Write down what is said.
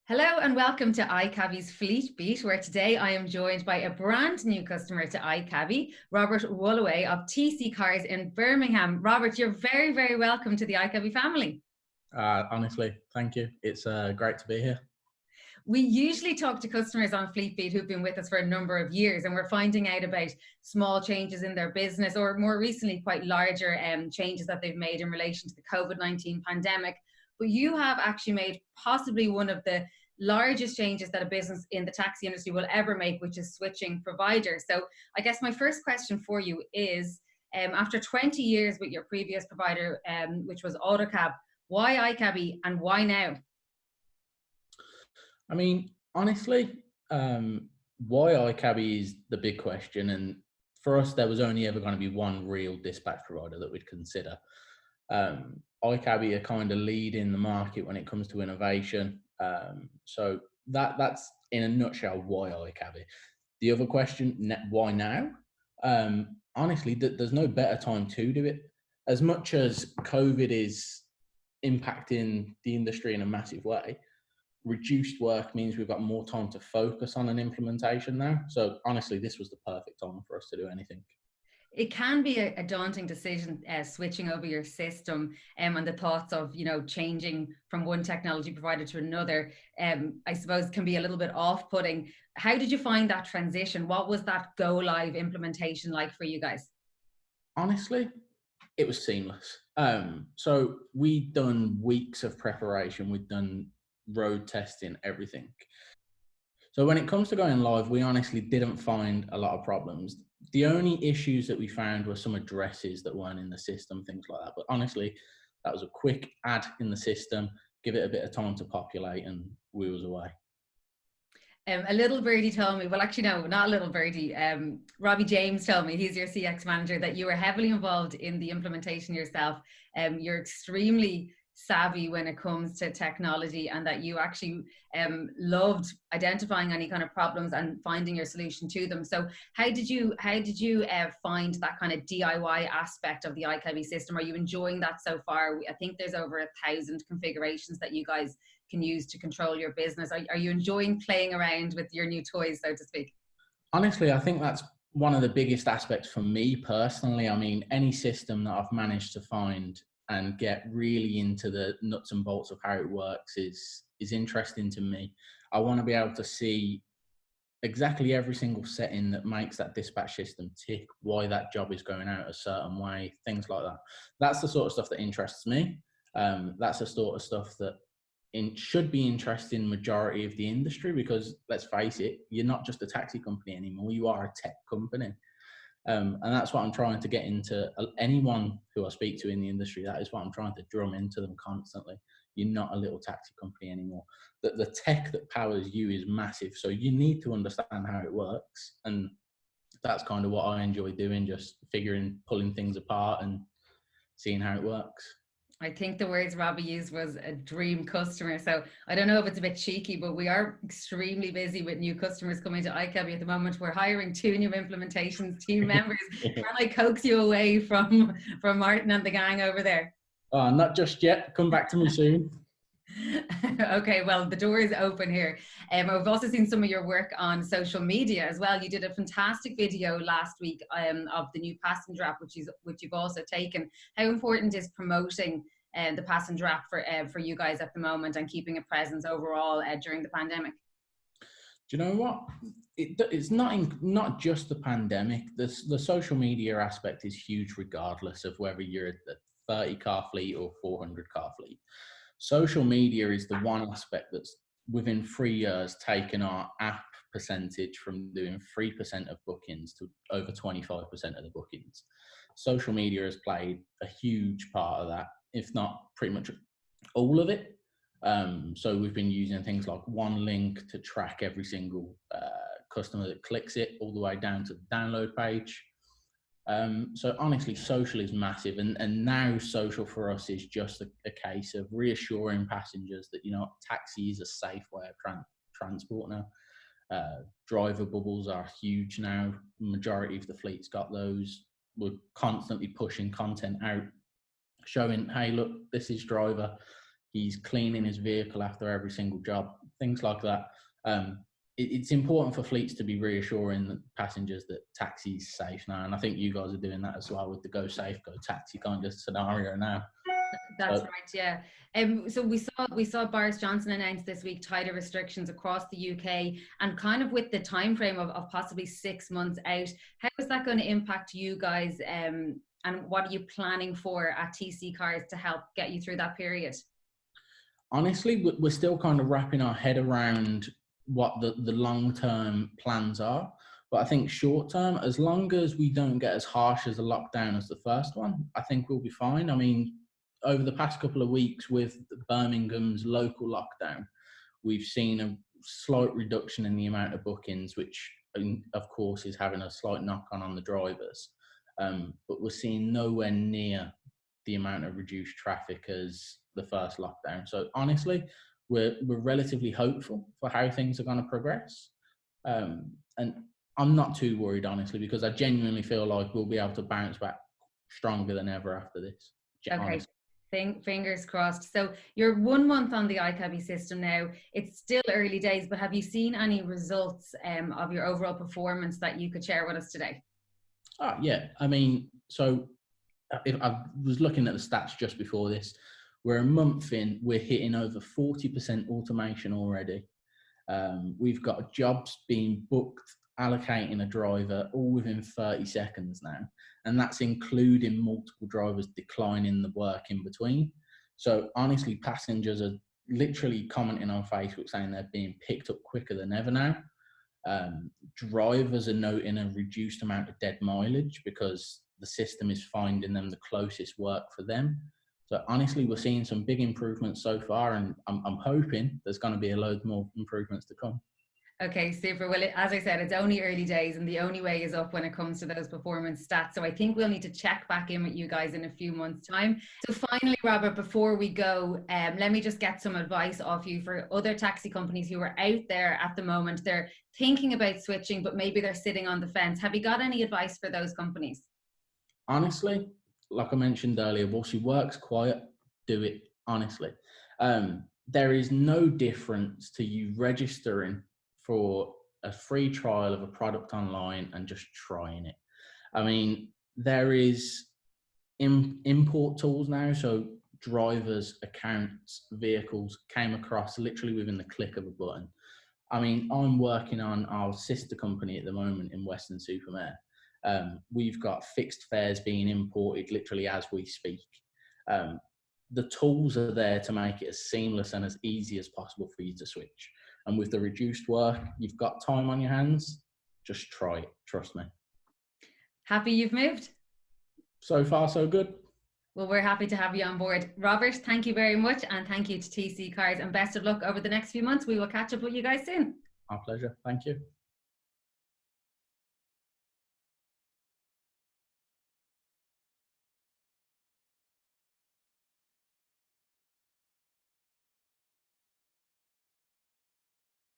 Hello and welcome to iCabbi's Fleet Beat, where today I am joined by a brand new customer to iCabbi, Robert Woolaway of TC Cars in Birmingham. Robert, you're very, very welcome to the iCabbi family. Honestly, thank you. It's great to be here. We usually talk to customers on Fleet Beat who've been with us for a number of years, and we're finding out about small changes in their business, or more recently, quite larger changes that they've made in relation to the COVID-19 pandemic. But you have actually made possibly one of the largest changes that a business in the taxi industry will ever make, which is switching providers. So I guess my first question for you is, after 20 years with your previous provider, which was Autocab, why iCabbi and why now? I mean, honestly, why iCabbi is the big question. And for us, there was only ever going to be one real dispatch provider that we'd consider. iCabbi are kind of leading the market when it comes to innovation. So that's in a nutshell why iCabbi. The other question, why now? Honestly, there's no better time to do it. As much as COVID is impacting the industry in a massive way, reduced work means we've got more time to focus on an implementation now. So honestly, this was the perfect time for us to do anything. It can be a daunting decision, switching over your system, and the thoughts of, changing from one technology provider to another, I suppose can be a little bit off-putting. How did you find that transition? What was that go live implementation like for you guys? Honestly, it was seamless. So we'd done weeks of preparation. We'd done road testing, everything. So when it comes to going live, we honestly didn't find a lot of problems. The only issues that we found were some addresses that weren't in the system, things like that. But honestly, that was a quick add in the system, give it a bit of time to populate, and we was away. A little birdie told me, well, actually, no, not a little birdie. Robbie James told me, he's your CX manager, that you were heavily involved in the implementation yourself. You're extremely savvy when it comes to technology, and that you actually loved identifying any kind of problems and finding your solution to them. So how did you find that kind of DIY aspect of the iCabbi system? Are you enjoying that so far? I think there's over 1,000 configurations that you guys can use to control your business. Are you enjoying playing around with your new toys, so to speak? Honestly, I think that's one of the biggest aspects for me personally. I mean, any system that I've managed to find and get really into the nuts and bolts of how it works is interesting to me. I want to be able to see exactly every single setting that makes that dispatch system tick, why that job is going out a certain way, things like that. That's the sort of stuff that interests me. That's the sort of stuff that should be interesting majority of the industry, because let's face it, you're not just a taxi company anymore, you are a tech company. And that's what I'm trying to get into anyone who I speak to in the industry. That is what I'm trying to drum into them constantly. You're not a little taxi company anymore. The tech that powers you is massive. So you need to understand how it works. And that's kind of what I enjoy doing, just pulling things apart and seeing how it works. I think the words Robbie used was a dream customer. So I don't know if it's a bit cheeky, but we are extremely busy with new customers coming to iCabbi at the moment. We're hiring 2 new implementations team members. Can I coax you away from Martin and the gang over there? Not just yet. Come back to me soon. Okay, well, the door is open here. I've also seen some of your work on social media as well. You did a fantastic video last week of the new passenger app, which you've also taken. How important is promoting the passenger app for you guys at the moment, and keeping a presence overall during the pandemic? Do you know what? It's not just the pandemic. The social media aspect is huge, regardless of whether you're a 30-car fleet or 400-car fleet. Social media is the one aspect that's within 3 years taken our app percentage from doing 3% of bookings to over 25% of the bookings. Social media has played a huge part of that, if not pretty much all of it. So we've been using things like one link to track every single customer that clicks it, all the way down to the download page. So honestly, social is massive, and now social for us is just a case of reassuring passengers that, taxi is a safe way of transport now. Driver bubbles are huge now. Majority of the fleet's got those. we're constantly pushing content out, showing, hey, look, this is driver. He's cleaning his vehicle after every single job, things like that. It's important for fleets to be reassuring the passengers that taxi's safe now. And I think you guys are doing that as well with the go safe, go taxi kind of scenario now. That's right, yeah. So we saw Boris Johnson announce this week tighter restrictions across the UK, and kind of with the time frame of possibly 6 months out. How is that going to impact you guys? And what are you planning for at TC Cars to help get you through that period? Honestly, we're still kind of wrapping our head around what the long-term plans are. But I think short-term, as long as we don't get as harsh as a lockdown as the first one, I think we'll be fine. I mean, over the past couple of weeks with Birmingham's local lockdown, we've seen a slight reduction in the amount of bookings, which of course is having a slight knock-on on the drivers. But we're seeing nowhere near the amount of reduced traffic as the first lockdown. So honestly, we're relatively hopeful for how things are going to progress. And I'm not too worried, honestly, because I genuinely feel like we'll be able to bounce back stronger than ever after this. Okay. Fingers crossed. So you're 1 month on the iCabbi system now. It's still early days, but have you seen any results of your overall performance that you could share with us today? Oh, yeah. I mean, so if I was looking at the stats just before this, we're a month in, we're hitting over 40% automation already. We've got jobs being booked, allocating a driver all within 30 seconds now. And that's including multiple drivers declining the work in between. So honestly, passengers are literally commenting on Facebook saying they're being picked up quicker than ever now. Drivers are noting a reduced amount of dead mileage because the system is finding them the closest work for them. So honestly, we're seeing some big improvements so far, and I'm hoping there's going to be a load more improvements to come. Okay, super. Well, as I said, it's only early days, and the only way is up when it comes to those performance stats. So I think we'll need to check back in with you guys in a few months' time. So finally, Robert, before we go, let me just get some advice off you for other taxi companies who are out there at the moment. They're thinking about switching, but maybe they're sitting on the fence. Have you got any advice for those companies? Honestly, like I mentioned earlier, whilst your work's quiet, do it, honestly. There is no difference to you registering for a free trial of a product online and just trying it. I mean, there is import tools now, so drivers, accounts, vehicles came across literally within the click of a button. I mean, I'm working on our sister company at the moment in Weston-super-Mare. We've got fixed fares being imported literally as we speak. The tools are there to make it as seamless and as easy as possible for you to switch. And with the reduced work, you've got time on your hands, just try it, trust me. Happy you've moved? So far, so good. Well, we're happy to have you on board. Robert, thank you very much. And thank you to TC Cars, and best of luck over the next few months. We will catch up with you guys soon. Our pleasure. Thank you.